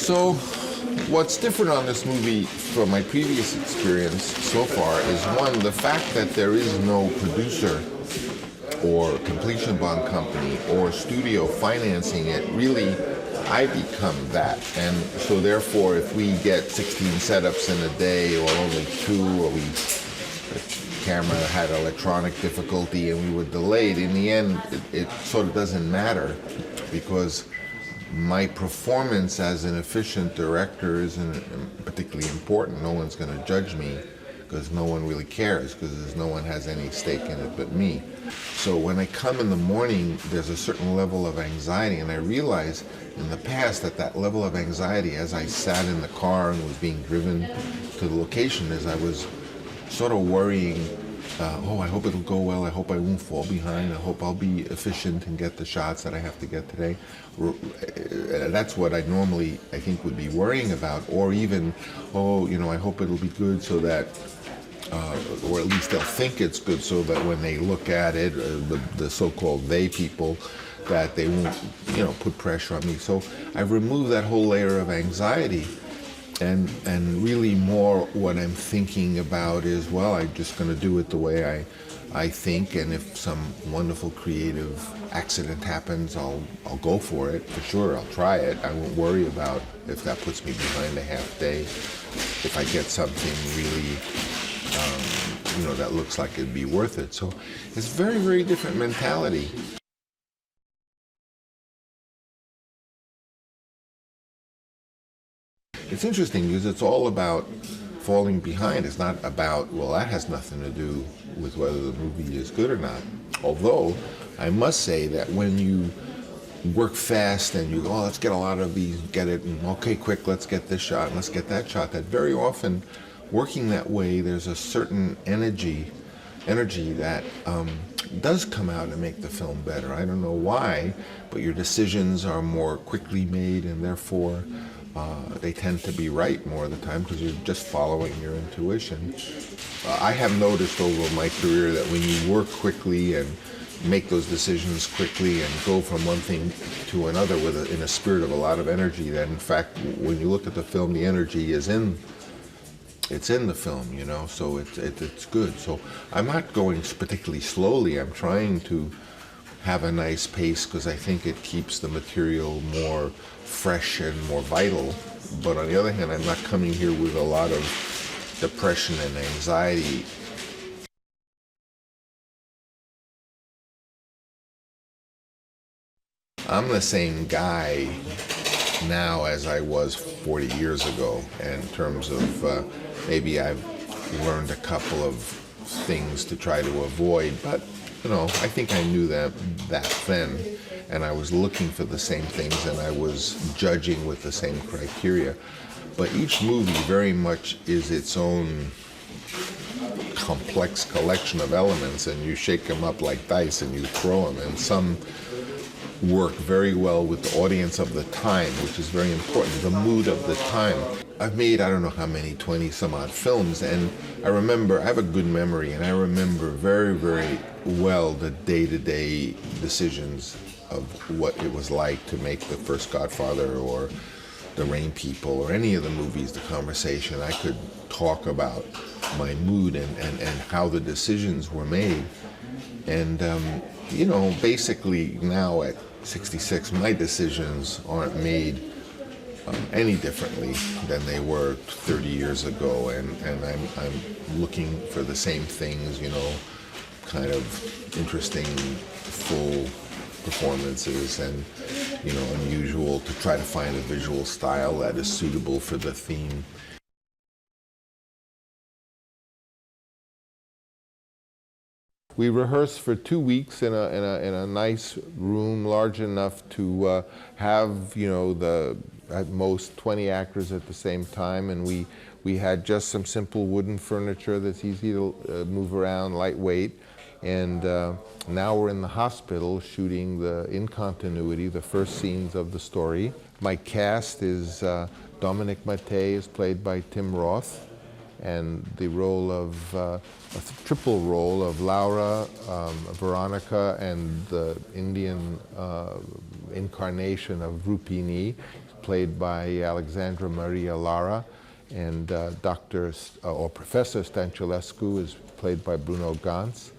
So, what's different on this movie from my previous experience so far is, one, the fact that there is no producer or completion bond company or studio financing it. Really, I become that. And so therefore, if we get 16 setups in a day, or only 2, or the camera had electronic difficulty and we were delayed, in the end, it sort of doesn't matter, because my performance as an efficient director isn't particularly important. No one's going to judge me, because no one really cares, because no one has any stake in it but me. So when I come in the morning, there's a certain level of anxiety, and I realize in the past that level of anxiety, as I sat in the car and was being driven to the location, is I was sort of worrying, oh, I hope it'll go well, I hope I won't fall behind, I hope I'll be efficient and get the shots that I have to get today. That's what I normally, I think, would be worrying about. Or even, oh, I hope it'll be good so that, or at least they'll think it's good, so that when they look at it, the so-called they people, that they won't, put pressure on me. So I've removed that whole layer of anxiety. And really more what I'm thinking about is, well, I'm just going to do it the way I think, and if some wonderful creative accident happens, I'll go for it, for sure. I'll try it. I won't worry about if that puts me behind a half day. If I get something really, that looks like it'd be worth it. So it's a very, very different mentality. It's interesting because it's all about falling behind. It's not about, well, that has nothing to do with whether the movie is good or not. Although, I must say that when you work fast and you go, oh, let's get a lot of these, get it, and okay, quick, let's get this shot, and let's get that shot, that very often, working that way, there's a certain energy that does come out and make the film better. I don't know why, but your decisions are more quickly made, and therefore, they tend to be right more of the time, because you're just following your intuition. I have noticed over my career that when you work quickly and make those decisions quickly and go from one thing to another in a spirit of a lot of energy, that in fact, when you look at the film, the energy is in the film, so it's good. So I'm not going particularly slowly. I'm trying to have a nice pace, because I think it keeps the material more fresh and more vital. But on the other hand, I'm not coming here with a lot of depression and anxiety. I'm the same guy now as I was 40 years ago, in terms of maybe I've learned a couple of things to try to avoid, but I think I knew that then, and I was looking for the same things, and I was judging with the same criteria. But each movie very much is its own complex collection of elements, and you shake them up like dice and you throw them, and some work very well with the audience of the time, which is very important, the mood of the time. I've made, I don't know how many, 20 some odd films, and I have a good memory, and I remember very, very well the day-to-day decisions of what it was like to make the first Godfather or The Rain People or any of the movies, The Conversation. I could talk about my mood and how the decisions were made. And, basically now at 66, my decisions aren't made any differently than they were 30 years ago, and I'm looking for the same things, kind of interesting, full performances, and unusual, to try to find a visual style that is suitable for the theme. We rehearsed for 2 weeks in a nice room, large enough to have at most 20 actors at the same time, and we had just some simple wooden furniture that's easy to move around, lightweight. And now we're in the hospital shooting in continuity, the first scenes of the story. My cast is Dominic Matei is played by Tim Roth, and the role of a triple role of Laura, Veronica, and the Indian incarnation of Rupini, played by Alexandra Maria Lara, and Professor Stanciulescu is played by Bruno Ganz,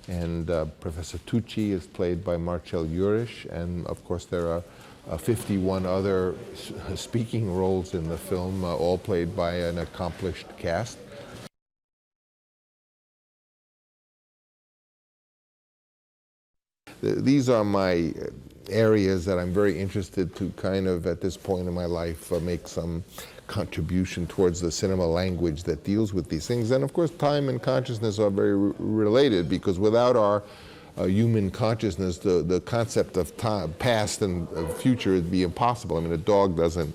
and Professor Tucci is played by Marcel Jurisch, and of course there are 51 other speaking roles in the film, all played by an accomplished cast. These are my areas that I'm very interested to kind of, at this point in my life, make some contribution towards the cinema language that deals with these things. And of course, time and consciousness are very related, because without our human consciousness, the concept of time, past and future would be impossible. I mean, a dog doesn't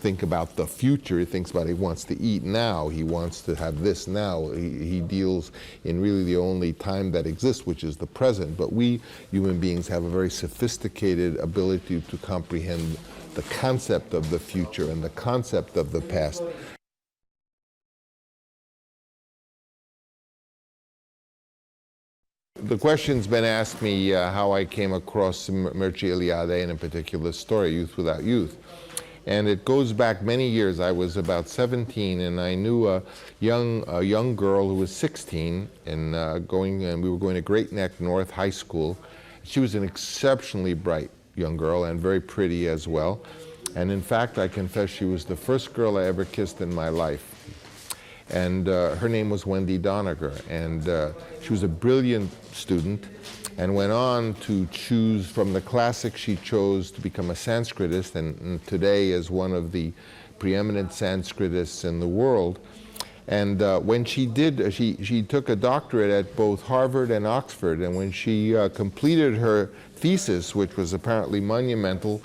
think about the future. He thinks about he wants to eat now. He wants to have this now. He deals in really the only time that exists, which is the present. But we human beings have a very sophisticated ability to comprehend the concept of the future and the concept of the past. The question's been asked me how I came across Mircea Eliade, and in particular the story, Youth Without Youth. And it goes back many years. I was about 17, and I knew a young girl who was 16, and we were going to Great Neck North High School. She was an exceptionally bright young girl and very pretty as well. And in fact, I confess she was the first girl I ever kissed in my life. And her name was Wendy Doniger, and she was a brilliant student, and went on to choose from the classics. She chose to become a Sanskritist, and today is one of the preeminent Sanskritists in the world. And when she did, she took a doctorate at both Harvard and Oxford, and when she completed her thesis, which was apparently monumental,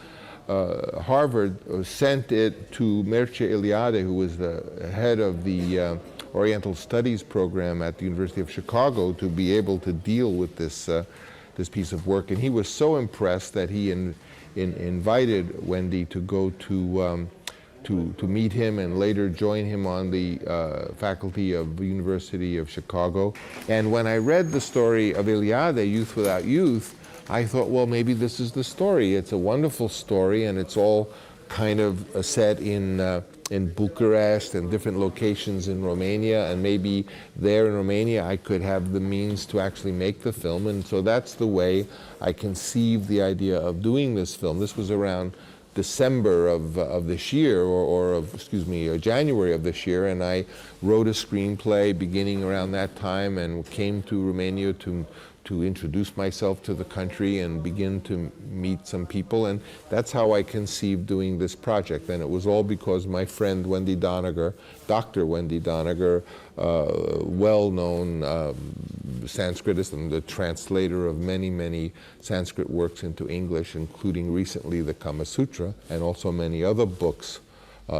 Harvard sent it to Mircea Eliade, who was the head of the Oriental Studies program at the University of Chicago, to be able to deal with this piece of work. And he was so impressed that he invited Wendy to go to meet him and later join him on the faculty of the University of Chicago. And when I read the story of Eliade, Youth Without Youth, I thought, well, maybe this is the story. It's a wonderful story, and it's all kind of set in Bucharest and different locations in Romania, and maybe there in Romania I could have the means to actually make the film. And so that's the way I conceived the idea of doing this film. This was around December of this year, or January of this year, and I wrote a screenplay beginning around that time and came to Romania to introduce myself to the country and begin to meet some people, and that's how I conceived doing this project. And it was all because my friend Wendy Doniger, Dr. Wendy Doniger, well-known Sanskritist and the translator of many, many Sanskrit works into English, including recently the Kama Sutra, and also many other books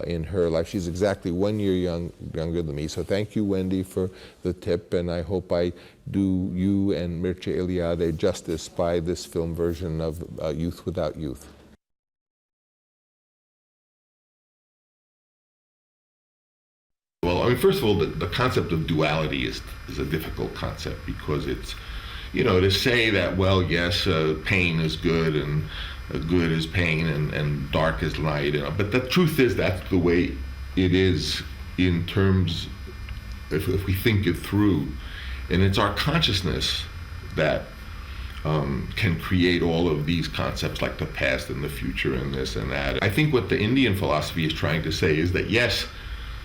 in her life. She's exactly 1 year younger than me. So thank you, Wendy, for the tip, and I hope I do you and Mircea Eliade justice by this film version of Youth Without Youth. Well, I mean, first of all, the concept of duality is a difficult concept, because it's, to say that, well, yes, pain is good, and good is pain, and dark is light, but the truth is that's the way it is in terms, if we think it through. And it's our consciousness that can create all of these concepts, like the past and the future and this and that. I think what the Indian philosophy is trying to say is that, yes,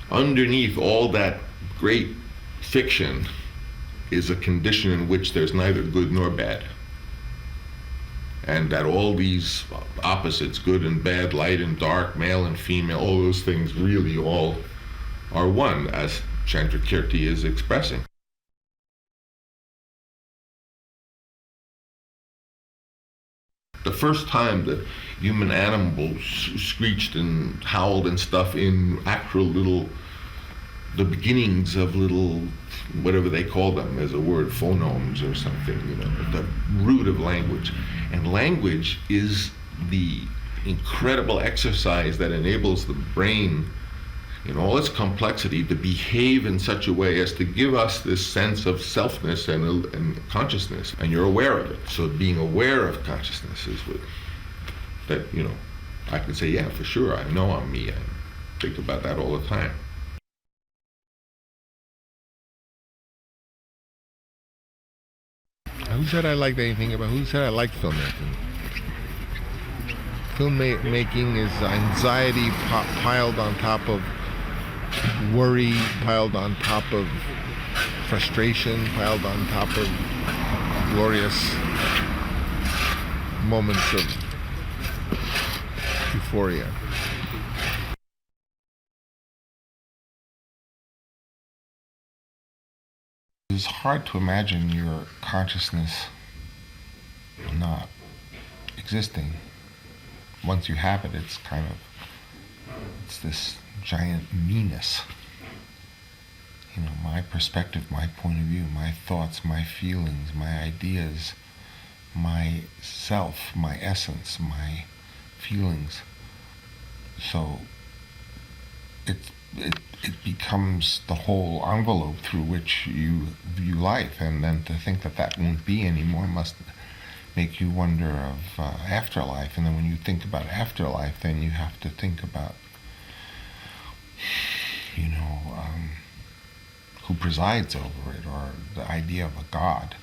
underneath all that great fiction is a condition in which there's neither good nor bad. And that all these opposites, good and bad, light and dark, male and female, all those things really all are one, as Chandrakirti is expressing. The first time the human animal screeched and howled and stuff in actual the beginnings of little, whatever they call them, as a word, phonemes or something, the root of language. And language is the incredible exercise that enables the brain, in all its complexity, to behave in such a way as to give us this sense of selfness and consciousness, and you're aware of it. So being aware of consciousness is that I can say, yeah, for sure, I know I'm me. I think about that all the time. Who said I liked anything about? Who said I liked filmmaking? Filmmaking is anxiety piled on top of worry, piled on top of frustration, piled on top of glorious moments of euphoria. It's hard to imagine your consciousness not existing. Once you have it, it's this giant meanness. My perspective, my point of view, my thoughts, my feelings, my ideas, my self, my essence, my feelings. So it becomes the whole envelope through which you view life, and then to think that won't be anymore must make you wonder of afterlife. And then when you think about afterlife, then you have to think about who presides over it, or the idea of a God.